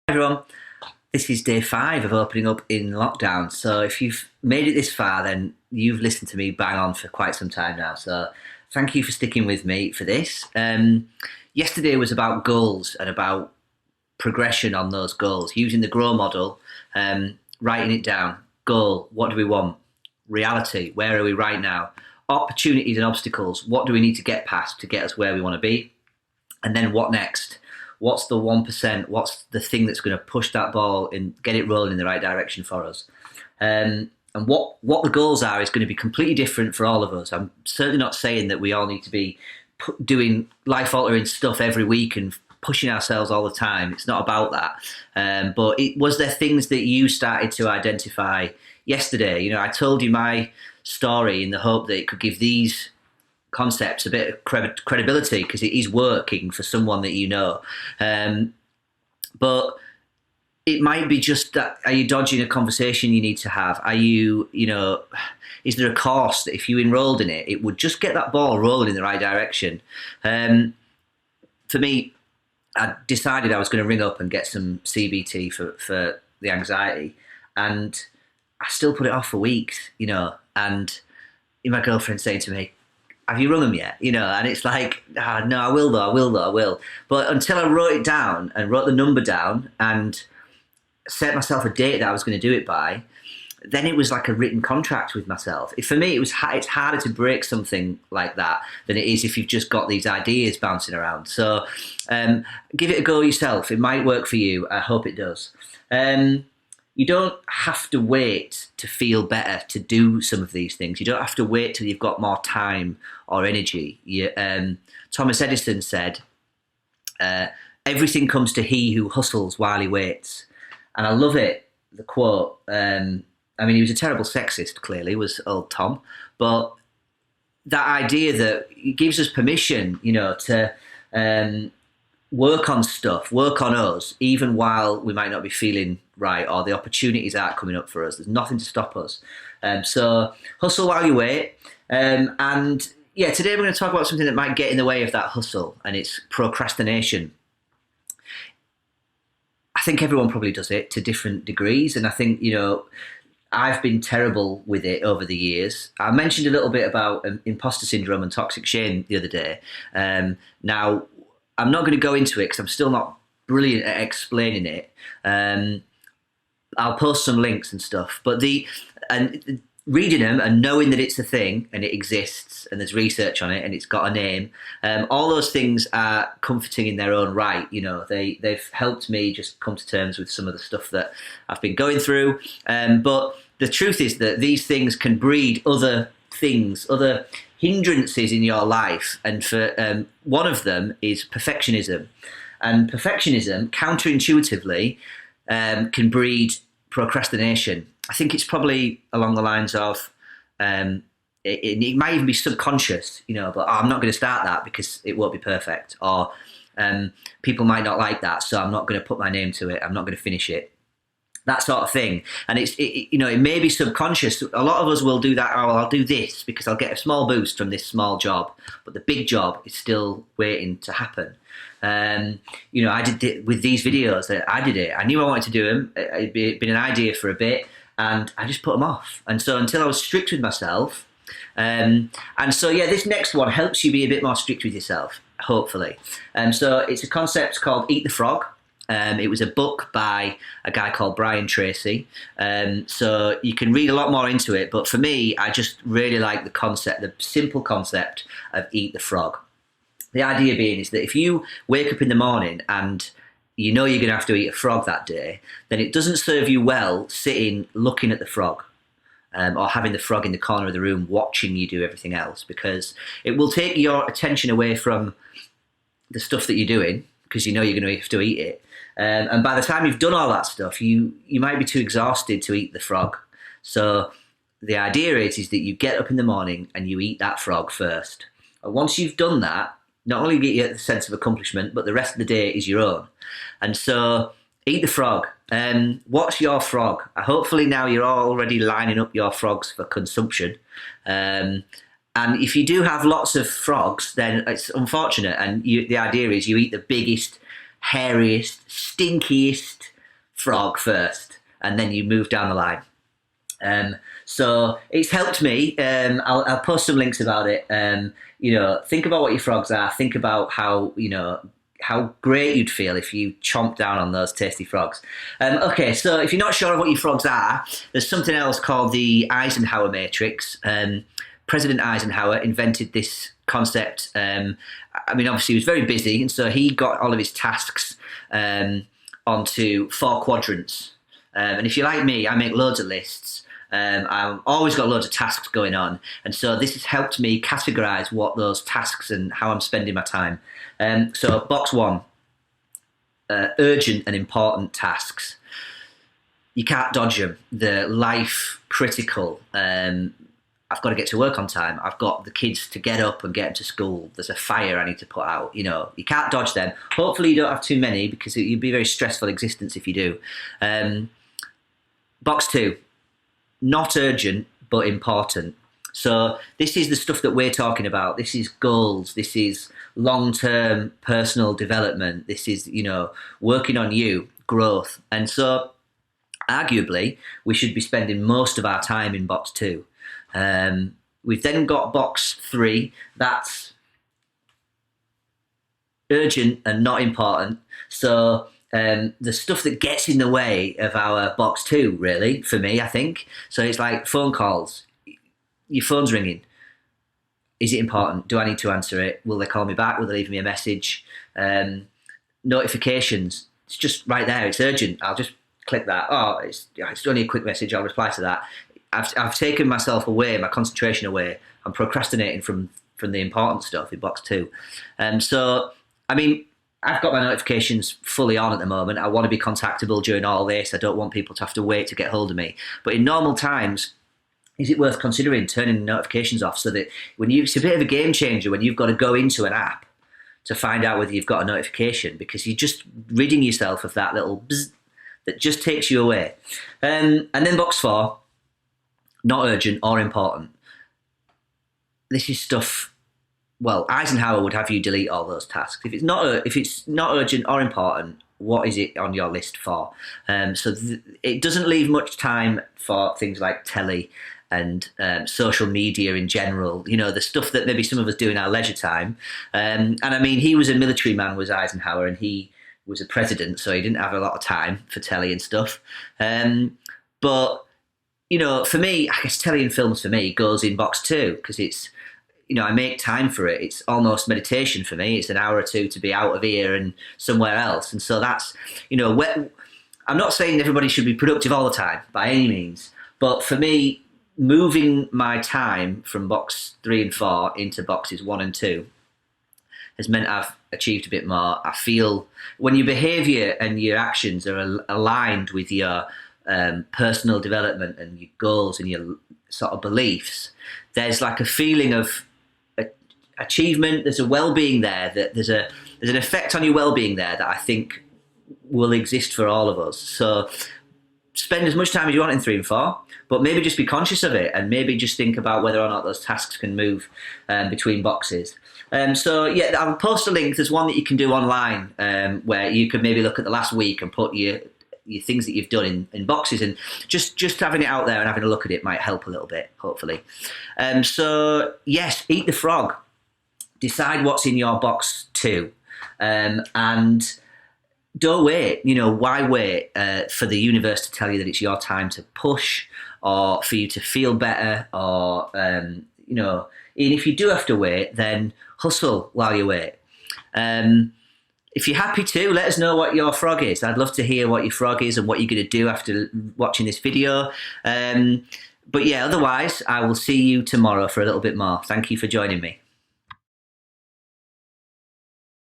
Everyone, this is day 5 of opening up in lockdown. So if you've made it this far, then you've listened to me bang on for quite some time now. So thank you for sticking with me for this. Yesterday was about goals and about progression on those goals, using the GROW model, writing it down. Goal, what do we want? Reality, where are we right now? Opportunities and obstacles, what do we need to get past to get us where we want to be? And then what next? What's the 1%? What's the thing that's going to push that ball and get it rolling in the right direction for us? And what the goals are is going to be completely different for all of us. I'm certainly not saying that we all need to be doing life-altering stuff every week and pushing ourselves all the time. It's not about that. But was there things that you started to identify yesterday? You know, I told you my story in the hope that it could give these concepts a bit of credibility because it is working for someone that you know. But it might be just that, are you dodging a conversation you need to have? Are you, is there a course that if you enrolled in it, it would just get that ball rolling in the right direction? For me, I decided I was going to ring up and get some CBT for the anxiety, and I still put it off for weeks, and my girlfriend saying to me, have you rung them yet? And it's like, no, I will. But until I wrote it down and wrote the number down and set myself a date that I was going to do it by, then it was like a written contract with myself. For me, it's harder to break something like that than it is if you've just got these ideas bouncing around. So give it a go yourself. It might work for you. I hope it does. You don't have to wait to feel better to do some of these things. You don't have to wait till you've got more time or energy. Thomas Edison said, everything comes to he who hustles while he waits. And I love it, the quote. He was a terrible sexist, clearly, was old Tom. But that idea that it gives us permission, to work on stuff, work on us, even while we might not be feeling right or the opportunities aren't coming up for us. There's nothing to stop us. So hustle while you wait. Today we're going to talk about something that might get in the way of that hustle, and it's procrastination. I think everyone probably does it to different degrees, and I think, I've been terrible with it over the years. I mentioned a little bit about imposter syndrome and toxic shame the other day. Now, I'm not going to go into it because I'm still not brilliant at explaining it. I'll post some links and stuff, but reading them and knowing that it's a thing and it exists and there's research on it and it's got a name, all those things are comforting in their own right. They've helped me just come to terms with some of the stuff that I've been going through. But the truth is that these things can breed other things, other hindrances in your life. And for one of them is perfectionism. And perfectionism, counterintuitively, can breed procrastination. I think it's probably along the lines of, it might even be subconscious, but I'm not going to start that because it won't be perfect. Or people might not like that, so I'm not going to put my name to it. I'm not going to finish it. That sort of thing. And it may be subconscious. A lot of us will do that. Oh, I'll do this because I'll get a small boost from this small job, but the big job is still waiting to happen. I did it with these videos. I did it. I knew I wanted to do them. It'd been an idea for a bit, and I just put them off. And so until I was strict with myself, this next one helps you be a bit more strict with yourself, hopefully. So it's a concept called Eat the Frog. It was a book by a guy called Brian Tracy. So you can read a lot more into it. But for me, I just really like the simple concept of eat the frog. The idea being is that if you wake up in the morning and you know you're going to have to eat a frog that day, then it doesn't serve you well sitting looking at the frog. Or having the frog in the corner of the room watching you do everything else, because it will take your attention away from the stuff that you're doing because you know you're going to have to eat it. And by the time you've done all that stuff, you might be too exhausted to eat the frog. So the idea is that you get up in the morning and you eat that frog first. And once you've done that, not only get you the sense of accomplishment, but the rest of the day is your own. And so eat the frog. What's your frog? Hopefully now you're already lining up your frogs for consumption. And if you do have lots of frogs, then it's unfortunate. And the idea is you eat the biggest, hairiest, stinkiest, frog first, and then you move down the line. So it's helped me. I'll post some links about it. Think about what your frogs are. Think about how great you'd feel if you chomped down on those tasty frogs. Okay, so if you're not sure of what your frogs are, there's something else called the Eisenhower Matrix. President Eisenhower invented this concept. Obviously he was very busy, and so he got all of his tasks onto 4 quadrants. And if you're like me, I make loads of lists. I've always got loads of tasks going on, and so this has helped me categorize what those tasks and how I'm spending my time. So box 1, urgent and important tasks. You can't dodge them. They're life critical. I've got to get to work on time. I've got the kids to get up and get them to school. There's a fire I need to put out. You can't dodge them. Hopefully you don't have too many, because it'd be a very stressful existence if you do. Box 2, not urgent, but important. So this is the stuff that we're talking about. This is goals. This is long-term personal development. This is, working on you, growth. And so arguably we should be spending most of our time in box 2. We've then got box 3. That's urgent and not important. So the stuff that gets in the way of our box 2, really, for me, I think. So it's like phone calls. Your phone's ringing. Is it important? Do I need to answer it? Will they call me back? Will they leave me a message? Notifications. It's just right there. It's urgent. I'll just click that. Oh, it's only a quick message. I'll reply to that. I've taken myself away, my concentration away. I'm procrastinating from the important stuff in box 2. I've got my notifications fully on at the moment. I want to be contactable during all this. I don't want people to have to wait to get hold of me. But in normal times, is it worth considering turning the notifications off, so that it's a bit of a game changer when you've got to go into an app to find out whether you've got a notification, because you're just ridding yourself of that little bzz that just takes you away. And then box 4, not urgent or important. This is stuff. Well, Eisenhower would have you delete all those tasks. If it's not urgent or important, what is it on your list for? It doesn't leave much time for things like telly and social media in general. The stuff that maybe some of us do in our leisure time. He was a military man, was Eisenhower, and he was a president, so he didn't have a lot of time for telly and stuff. But for me, I guess telly and films for me goes in box 2, because it's, I make time for it. It's almost meditation for me. It's an hour or 2 to be out of here and somewhere else. And so that's, I'm not saying everybody should be productive all the time by any means. But for me, moving my time from box 3 and 4 into boxes 1 and 2 has meant I've achieved a bit more. I feel when your behaviour and your actions are aligned with your personal development and your goals and your sort of beliefs, there's like a feeling of achievement. There's a well-being there. That there's an effect on your well-being there that I think will exist for all of us. So spend as much time as you want in 3 and 4, but maybe just be conscious of it, and maybe just think about whether or not those tasks can move between boxes. I'll post a link. There's one that you can do online where you can maybe look at the last week and put your things that you've done in boxes, and just having it out there and having a look at it might help a little bit, hopefully. Yes, eat the frog. Decide what's in your box 2, and don't wait. Why wait for the universe to tell you that it's your time to push, or for you to feel better, or and if you do have to wait, then hustle while you wait. If you're happy to, let us know what your frog is. I'd love to hear what your frog is and what you're going to do after watching this video. Otherwise, I will see you tomorrow for a little bit more. Thank you for joining me.